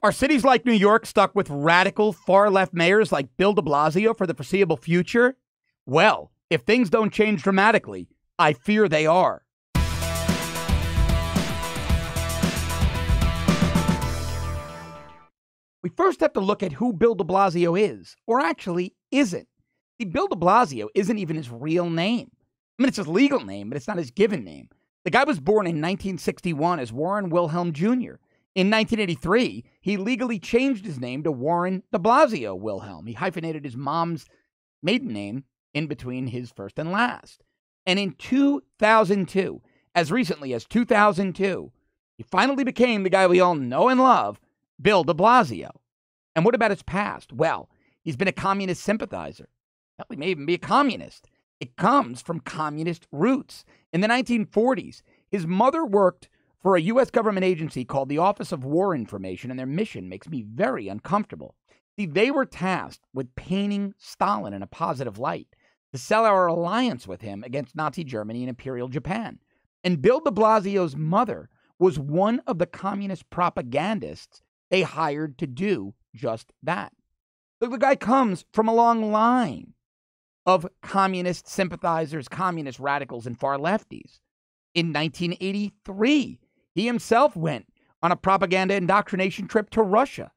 Are cities like New York stuck with radical far-left mayors like Bill de Blasio for the foreseeable future? Well, if things don't change dramatically, I fear they are. We first have to look at who Bill de Blasio is, or actually isn't. See, Bill de Blasio isn't even his real name. I mean, it's his legal name, but it's not his given name. The guy was born in 1961 as Warren Wilhelm Jr. In 1983, he legally changed his name to Warren de Blasio Wilhelm. He hyphenated his mom's maiden name in between his first and last. And in 2002, as recently as 2002, he finally became the guy we all know and love, Bill de Blasio. And what about his past? Well, he's been a communist sympathizer. Hell, he may even be a communist. It comes from communist roots. In the 1940s, his mother worked for a U.S. government agency called the Office of War Information, and their mission makes me very uncomfortable. See, they were tasked with painting Stalin in a positive light to sell our alliance with him against Nazi Germany and Imperial Japan. And Bill de Blasio's mother was one of the communist propagandists they hired to do just that. So the guy comes from a long line of communist sympathizers, communist radicals, and far lefties. In 1983, he himself went on a propaganda indoctrination trip to Russia.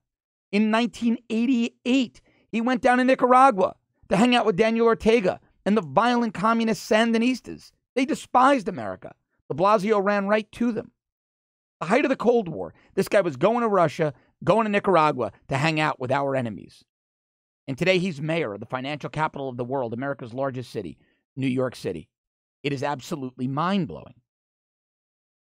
In 1988, he went down to Nicaragua to hang out with Daniel Ortega and the violent communist Sandinistas. They despised America. De Blasio ran right to them. The height of the Cold War, this guy was going to Russia, going to Nicaragua to hang out with our enemies. And today he's mayor of the financial capital of the world, America's largest city, New York City. It is absolutely mind-blowing.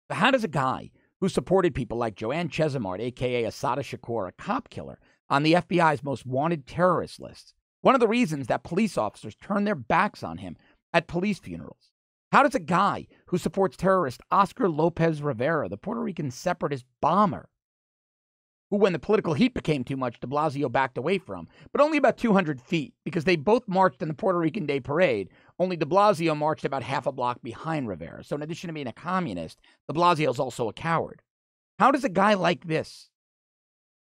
But how does a guy who supported people like Joanne Chesimard, a.k.a. Assata Shakur, a cop killer, on the FBI's most wanted terrorist lists, one of the reasons that police officers turn their backs on him at police funerals? How does a guy who supports terrorist Oscar Lopez Rivera, the Puerto Rican separatist bomber, who, when the political heat became too much, de Blasio backed away from, but only about 200 feet, because they both marched in the Puerto Rican Day Parade, only de Blasio marched about half a block behind Rivera. So in addition to being a communist, de Blasio is also a coward. How does a guy like this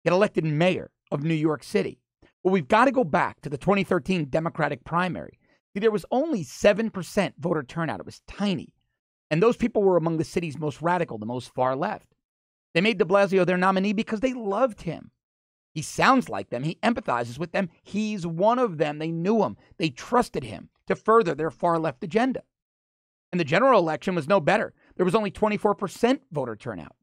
get elected mayor of New York City? Well, we've got to go back to the 2013 Democratic primary. See, there was only 7% voter turnout. It was tiny. And those people were among the city's most radical, the most far left. They made de Blasio their nominee because they loved him. He sounds like them. He empathizes with them. He's one of them. They knew him. They trusted him to further their far left agenda. And the general election was no better. There was only 24% voter turnout.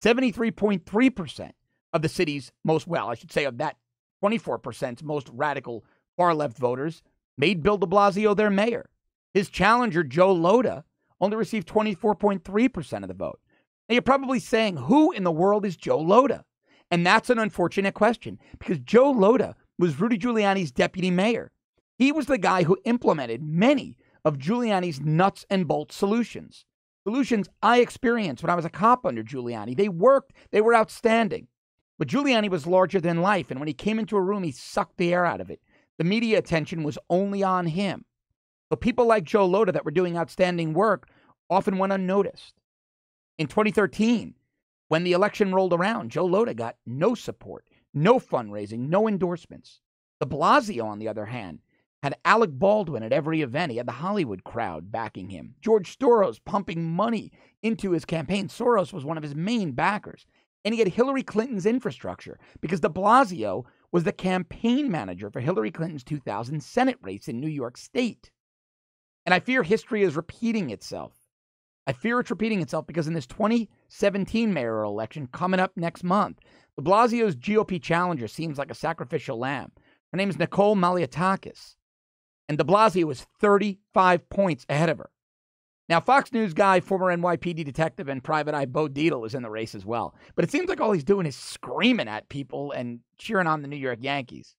73.3% of the city's most, well, I should say of that 24%'s most radical far left voters made Bill de Blasio their mayor. His challenger, Joe Lhota, only received 24.3% of the vote. Now, you're probably saying, who in the world is Joe Lhota? And that's an unfortunate question, because Joe Lhota was Rudy Giuliani's deputy mayor. He was the guy who implemented many of Giuliani's nuts and bolts solutions. Solutions I experienced when I was a cop under Giuliani. They worked. They were outstanding. But Giuliani was larger than life, and when he came into a room, he sucked the air out of it. The media attention was only on him. But people like Joe Lhota that were doing outstanding work often went unnoticed. In 2013, when the election rolled around, Joe Lhota got no support, no fundraising, no endorsements. De Blasio, on the other hand, had Alec Baldwin at every event. He had the Hollywood crowd backing him. George Soros pumping money into his campaign. Soros was one of his main backers. And he had Hillary Clinton's infrastructure because de Blasio was the campaign manager for Hillary Clinton's 2000 Senate race in New York State. And I fear history is repeating itself. I fear it's repeating itself because in this 2017 mayoral election coming up next month, de Blasio's GOP challenger seems like a sacrificial lamb. Her name is Nicole Malliotakis. And de Blasio is 35 points ahead of her. Now, Fox News guy, former NYPD detective and private eye Bo Dietl is in the race as well. But it seems like all he's doing is screaming at people and cheering on the New York Yankees.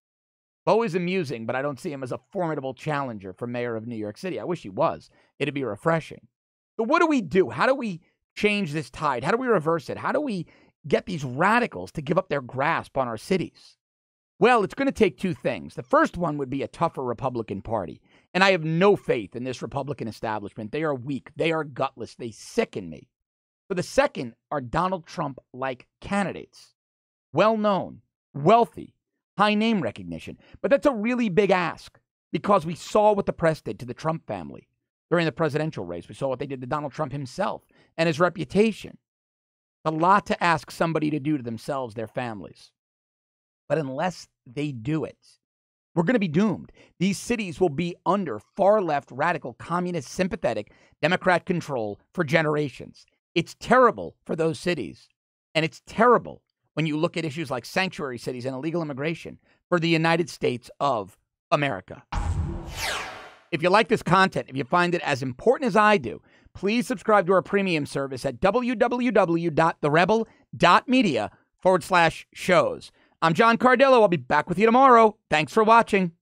Bo is amusing, but I don't see him as a formidable challenger for mayor of New York City. I wish he was. It'd be refreshing. So what do we do? How do we change this tide? How do we reverse it? How do we get these radicals to give up their grasp on our cities? Well, it's going to take two things. The first one would be a tougher Republican Party. And I have no faith in this Republican establishment. They are weak. They are gutless. They sicken me. But the second are Donald Trump-like candidates. well-known, wealthy, high name recognition. But that's a really big ask because we saw what the press did to the Trump family during the presidential race. We saw what they did to Donald Trump himself and his reputation. A lot to ask somebody to do to themselves, their families. But unless they do it, we're going to be doomed. These cities will be under far-left, radical, communist, sympathetic, Democrat control for generations. It's terrible for those cities. And it's terrible when you look at issues like sanctuary cities and illegal immigration for the United States of America. If you like this content, if you find it as important as I do, please subscribe to our premium service at www.therebel.media/shows. I'm John Cardillo. I'll be back with you tomorrow. Thanks for watching.